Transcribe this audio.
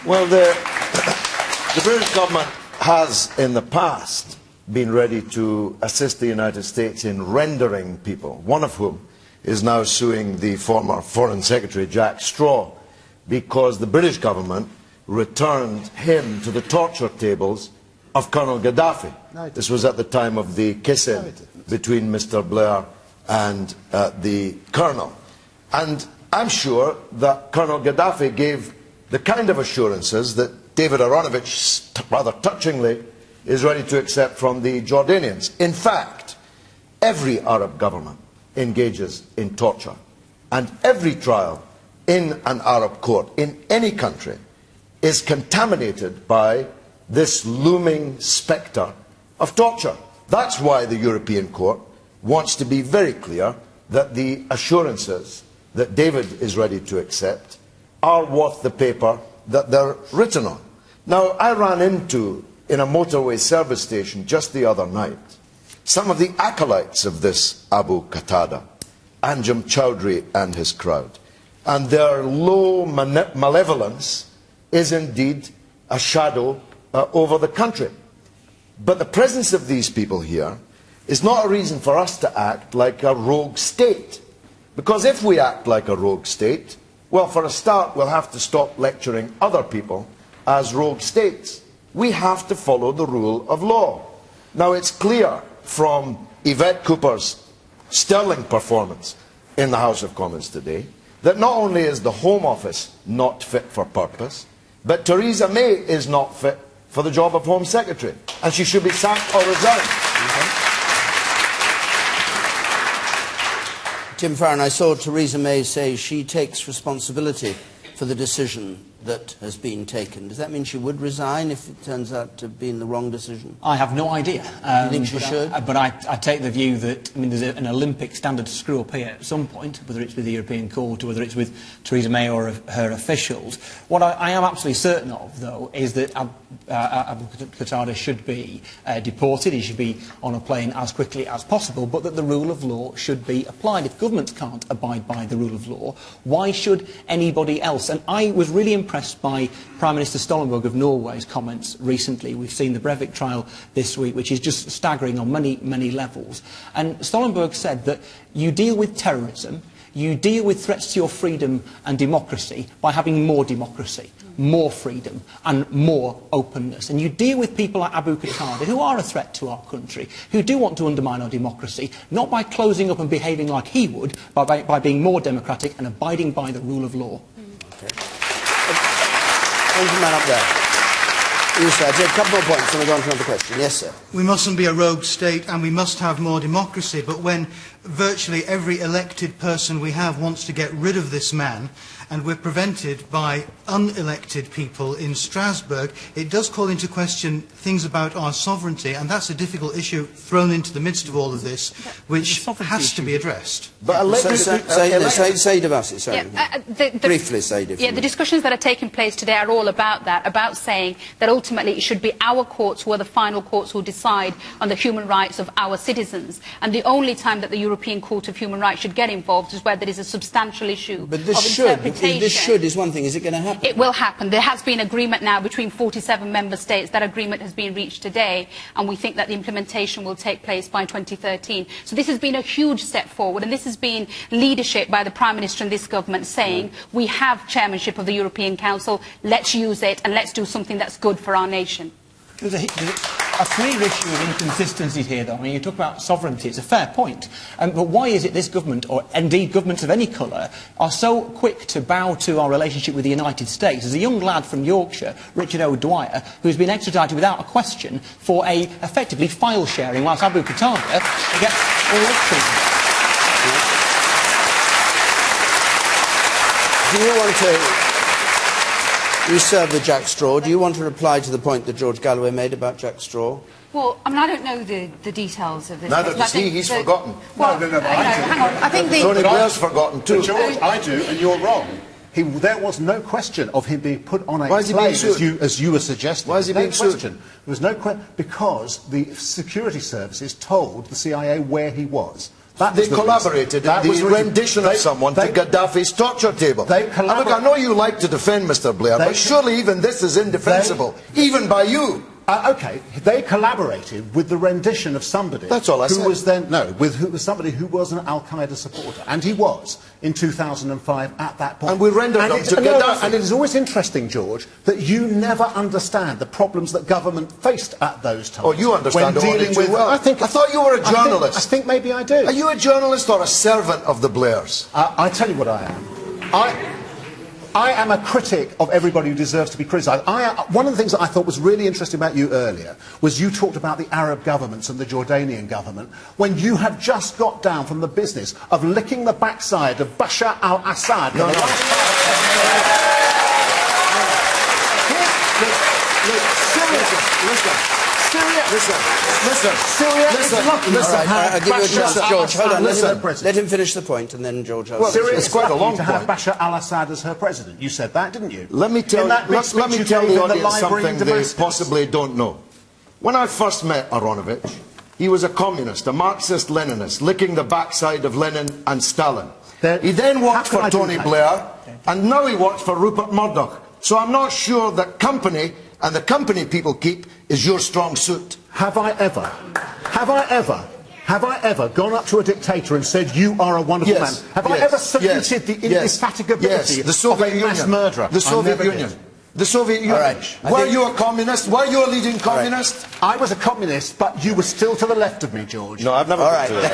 Well, the British government has, in the past, been ready to assist the United States in rendering people, one of whom is now suing the former Foreign Secretary, Jack Straw, because the British government returned him to the torture tables of Colonel Gaddafi. This was at the time of the kiss-in between Mr. Blair and the Colonel. And I'm sure that Colonel Gaddafi gave the kind of assurances that David Aronovich, rather touchingly, is ready to accept from the Jordanians. In fact, every Arab government engages in torture, and every trial in an Arab court in any country is contaminated by this looming spectre of torture. That's why the European Court wants to be very clear that the assurances that David is ready to accept are worth the paper that they're written on. Now, I ran into, in a motorway service station just the other night, some of the acolytes of this Abu Qatada, Anjem Chowdhury and his crowd. And their low malevolence is indeed a shadow over the country. But the presence of these people here is not a reason for us to act like a rogue state. Because if we act like a rogue state, well, for a start, we'll have to stop lecturing other people as rogue states. We have to follow the rule of law. Now, it's clear from Yvette Cooper's sterling performance in the House of Commons today that not only is the Home Office not fit for purpose, but Theresa May is not fit for the job of Home Secretary, and she should be sacked or resigned. Tim Farron, I saw Theresa May say she takes responsibility for the decision that has been taken. Does that mean she would resign if it turns out to have been the wrong decision? I have no idea. Do you think she should? But I take the view that, I mean, there's an Olympic standard to screw up here at some point, whether it's with the European Court or whether it's with Theresa May or her officials. What I am absolutely certain of, though, is that Abu Qatada should be deported, he should be on a plane as quickly as possible, but that the rule of law should be applied. If governments can't abide by the rule of law, why should anybody else? And I was really impressed by Prime Minister Stoltenberg of Norway's comments recently. We've seen the Breivik trial this week, which is just staggering on many, many levels. And Stoltenberg said that you deal with terrorism, you deal with threats to your freedom and democracy by having more democracy, more freedom and more openness. And you deal with people like Abu Qatada, who are a threat to our country, who do want to undermine our democracy, not by closing up and behaving like he would, but by being more democratic and abiding by the rule of law. Okay. Man up there. You, sir. Take a couple more points and we'll go on to another question. Yes, sir. We mustn't be a rogue state and we must have more democracy, but when virtually every elected person we have wants to get rid of this man and we're prevented by unelected people in Strasbourg, it does call into question things about our sovereignty, and that's a difficult issue thrown into the midst of all of this, which has to be addressed. But Saïd Abbasi, sorry. Briefly, Saïd. Yeah, the discussions that are taking place today are all about that, about saying that ultimately it should be our courts who are the final courts who decide on the human rights of our citizens. And the only time that the European Court of Human Rights should get involved is where there is a substantial issue of interpretation. This should is one thing. Is it going to happen? It will happen. There has been agreement now between 47 member states. That agreement has been reached today, and we think that the implementation will take place by 2013. So this has been a huge step forward, and this has been leadership by the Prime Minister and this government saying, we have chairmanship of the European Council, let's use it and let's do something that's good for our nation. There's a clear issue of inconsistencies here, though. I mean, you talk about sovereignty, it's a fair point. But why is it this government, or indeed governments of any colour, are so quick to bow to our relationship with the United States? There's a young lad from Yorkshire, Richard O'Dwyer, who's been extradited without a question for effectively file sharing, whilst Abu Qatada gets all the treatment. Do you want to... You serve with Jack Straw. Do you want to reply to the point that George Galloway made about Jack Straw? Well, I mean, I don't know the details of this. Neither does he. He's forgotten. Well, no, but I do. Hang on. I think Tony Blair's forgotten too. George, I do, and you're wrong. There was no question of him being put on a plane, as you were suggesting. Why is he being sued? There was no question because the security services told the CIA where he was. They collaborated in the rendition of someone to Gaddafi's torture table. Look, I know you like to defend Mr. Blair, but surely even this is indefensible, even by you. Okay, they collaborated with the rendition of somebody who was somebody who was an Al-Qaeda supporter, and he was in 2005 at that point. And we rendered them to Gaddafi. And it is always interesting, George, that you never understand the problems that government faced at those times. Oh, you understand when dealing with. Well. I thought you were a journalist. I think maybe I do. Are you a journalist or a servant of the Blairs? I tell you what I am. I am a critic of everybody who deserves to be criticised. One of the things that I thought was really interesting about you earlier was you talked about the Arab governments and the Jordanian government when you have just got down from the business of licking the backside of Bashar al-Assad. I'll give you a chance, George. Hold on, let him finish the point, and then George. Well, Syria is quite a long point. To have Bashar al-Assad as her president. You said that, didn't you? Let me tell the audience something they possibly don't know. When I first met Aronovich, he was a communist, a Marxist-Leninist, licking the backside of Lenin and Stalin. He then worked for Tony Blair, and now he works for Rupert Murdoch. So I'm not sure that company and the company people keep is your strong suit. Have I ever gone up to a dictator and said, you are a wonderful man? Have I ever saluted the indefatigability of a mass murderer? The Soviet Union. The Soviet Union. Right. Were you a communist? Were you a leading communist? Right. I was a communist, but you were still to the left of me, George. No, I've never been to it.